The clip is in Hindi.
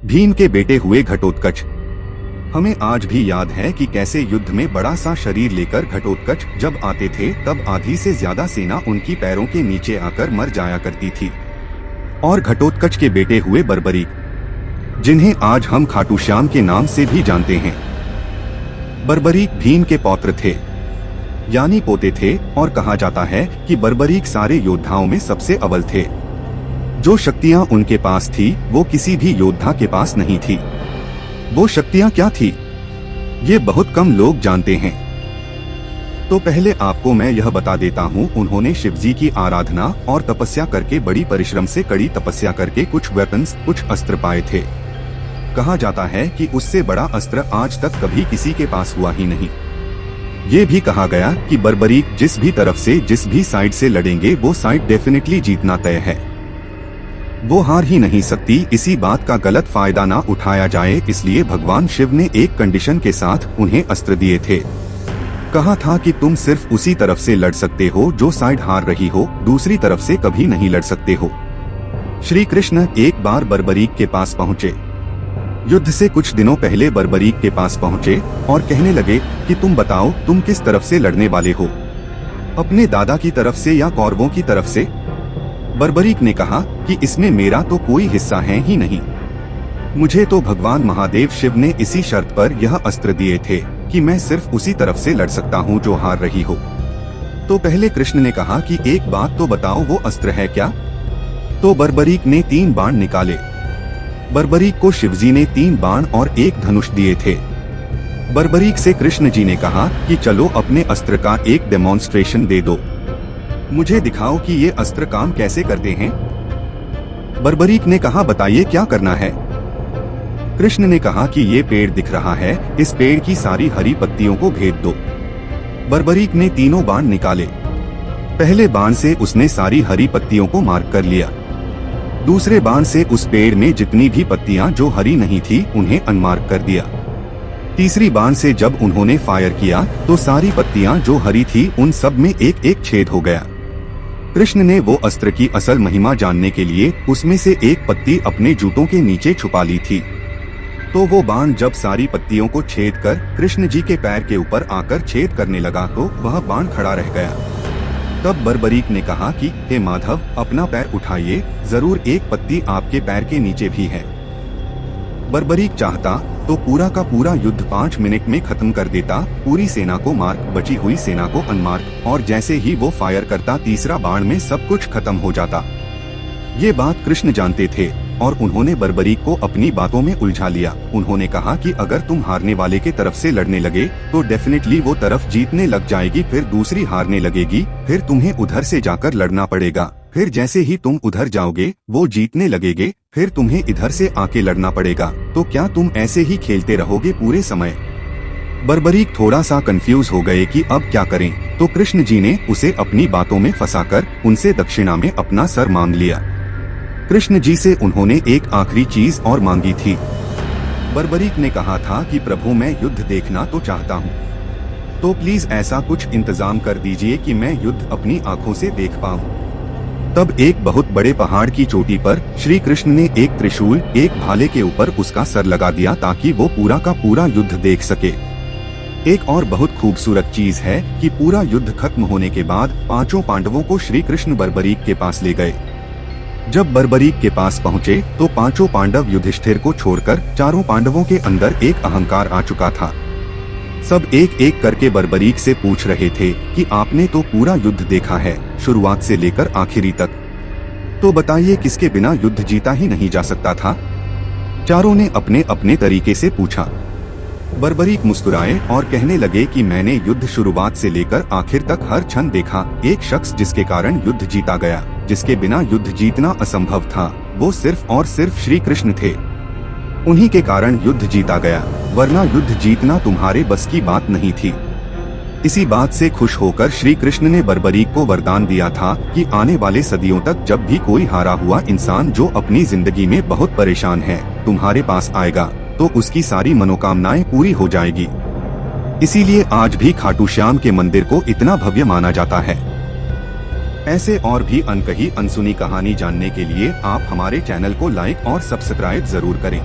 भीम के बेटे हुए घटोत्कच। हमें आज भी याद है कि कैसे युद्ध में बड़ा सा शरीर लेकर घटोत्कच जब आते थे तब आधी से ज्यादा सेना उनकी पैरों के नीचे आकर मर जाया करती थी। और घटोत्कच के बेटे हुए बर्बरीक, जिन्हें आज हम खाटू श्याम के नाम से भी जानते हैं। बर्बरीक भीम के पौत्र थे, यानी पोते थे, और कहा जाता है कि बर्बरीक सारे योद्धाओं में सबसे अव्वल थे। जो शक्तियां उनके पास थी वो किसी भी योद्धा के पास नहीं थी। वो शक्तियां क्या थी, ये बहुत कम लोग जानते हैं। तो पहले आपको मैं यह बता देता हूँ, उन्होंने शिवजी की आराधना और तपस्या करके बड़ी परिश्रम से कड़ी तपस्या करके कुछ वेपन्स, कुछ अस्त्र पाए थे। कहा जाता है कि उससे बड़ा अस्त्र आज तक कभी किसी के पास हुआ ही नहीं। ये भी कहा गया कि बर्बरीक जिस भी तरफ से, जिस भी साइड से लड़ेंगे वो साइड डेफिनेटली जीतना तय है, वो हार ही नहीं सकती। इसी बात का गलत फायदा ना उठाया जाए, इसलिए भगवान शिव ने एक कंडीशन के साथ उन्हें अस्त्र दिए थे। कहा था कि तुम सिर्फ उसी तरफ से लड़ सकते हो जो साइड हार रही हो, दूसरी तरफ से कभी नहीं लड़ सकते हो। श्री कृष्ण एक बार बर्बरीक के पास पहुँचे। युद्ध से कुछ दिनों पहले बर्बरीक के पास पहुँचे और कहने लगे कि तुम बताओ, तुम किस तरफ से लड़ने वाले हो, अपने दादा की तरफ से या कौरवों की तरफ से? बर्बरीक ने कहा कि इसमें मेरा तो कोई हिस्सा है ही नहीं, मुझे तो भगवान महादेव शिव ने इसी शर्त पर यह अस्त्र दिए थे कि मैं सिर्फ उसी तरफ से लड़ सकता हूँ जो हार रही हो। तो पहले कृष्ण ने कहा कि एक बात तो बताओ, वो अस्त्र है क्या? तो बर्बरीक ने 3 बाण निकाले। बर्बरीक को शिवजी ने 3 बाण और 1 धनुष दिए थे। बर्बरीक से कृष्ण जी ने कहा कि चलो अपने अस्त्र का एक डेमोन्स्ट्रेशन दे दो, मुझे दिखाओ कि ये अस्त्र काम कैसे करते हैं। बर्बरीक ने कहा बताइए क्या करना है। कृष्ण ने कहा कि ये पेड़ दिख रहा है, इस पेड़ की सारी हरी पत्तियों को भेद दो। बर्बरीक ने तीनों बाण निकाले। पहले बाण से उसने सारी हरी पत्तियों को मार्क कर लिया। दूसरे बाण से उस पेड़ में जितनी भी पत्तियां जो हरी नहीं थी उन्हें अनमार्क कर दिया। तीसरी बाण से जब उन्होंने फायर किया तो सारी पत्तियां जो हरी थी उन सब में एक एक छेद हो गया। कृष्ण ने वो अस्त्र की असल महिमा जानने के लिए उसमें से एक पत्ती अपने जूतों के नीचे छुपा ली थी। तो वो बाण जब सारी पत्तियों को छेद कर कृष्ण जी के पैर के ऊपर आकर छेद करने लगा तो वह बाण खड़ा रह गया। तब बर्बरीक ने कहा कि हे माधव, अपना पैर उठाइए, जरूर एक पत्ती आपके पैर के नीचे भी है। बर्बरीक चाहता तो पूरा का पूरा युद्ध 5 मिनट में खत्म कर देता, पूरी सेना को मार्क, बची हुई सेना को अनमार्क, और जैसे ही वो फायर करता तीसरा बाण में सब कुछ खत्म हो जाता। ये बात कृष्ण जानते थे और उन्होंने बर्बरीक को अपनी बातों में उलझा लिया। उन्होंने कहा कि अगर तुम हारने वाले के तरफ से लड़ने लगे तो डेफिनेटली वो तरफ जीतने लग जाएगी, फिर दूसरी हारने लगेगी, फिर तुम्हें उधर से जाकर लड़ना पड़ेगा, फिर जैसे ही तुम उधर जाओगे वो जीतने लगेगे, फिर तुम्हें इधर से आके लड़ना पड़ेगा। तो क्या तुम ऐसे ही खेलते रहोगे पूरे समय? बर्बरीक थोड़ा सा कंफ्यूज हो गए कि अब क्या करें। तो कृष्ण जी ने उसे अपनी बातों में फंसाकर उनसे दक्षिणा में अपना सर मांग लिया। कृष्ण जी से उन्होंने एक आखिरी चीज और मांगी थी। बर्बरीक ने कहा था कि प्रभु, मैं युद्ध देखना तो चाहता हूँ, तो प्लीज ऐसा कुछ इंतजाम कर दीजिए कि मैं युद्ध अपनी आंखों से देख पाऊँ। तब एक बहुत बड़े पहाड़ की चोटी पर श्री कृष्ण ने एक त्रिशूल, एक भाले के ऊपर उसका सर लगा दिया ताकि वो पूरा का पूरा युद्ध देख सके। एक और बहुत खूबसूरत चीज है कि पूरा युद्ध खत्म होने के बाद 5 पांडवों को श्री कृष्ण बर्बरीक के पास ले गए। जब बर्बरीक के पास पहुँचे तो 5 पांडव युधिष्ठिर को छोड़कर 4 पांडवों के अंदर एक अहंकार आ चुका था। सब एक एक करके बर्बरीक से पूछ रहे थे कि आपने तो पूरा युद्ध देखा है, शुरुआत से लेकर आखिरी तक, तो बताइए किसके बिना युद्ध जीता ही नहीं जा सकता था? चारों ने अपने अपने तरीके से पूछा। बर्बरीक मुस्कुराए और कहने लगे कि मैंने युद्ध शुरुआत से लेकर आखिर तक हर क्षण देखा। एक शख्स जिसके कारण युद्ध जीता गया, जिसके बिना युद्ध जीतना असंभव था, वो सिर्फ और सिर्फ श्री कृष्ण थे। उन्हीं के कारण युद्ध जीता गया, वरना युद्ध जीतना तुम्हारे बस की बात नहीं थी। इसी बात से खुश होकर श्री कृष्ण ने बर्बरीक को वरदान दिया था कि आने वाले सदियों तक जब भी कोई हारा हुआ इंसान जो अपनी जिंदगी में बहुत परेशान है तुम्हारे पास आएगा तो उसकी सारी मनोकामनाएं पूरी हो जाएगी। इसीलिए आज भी खाटू श्याम के मंदिर को इतना भव्य माना जाता है। ऐसे और भी अनकही अनसुनी कहानी जानने के लिए आप हमारे चैनल को लाइक और सब्सक्राइब जरूर करें।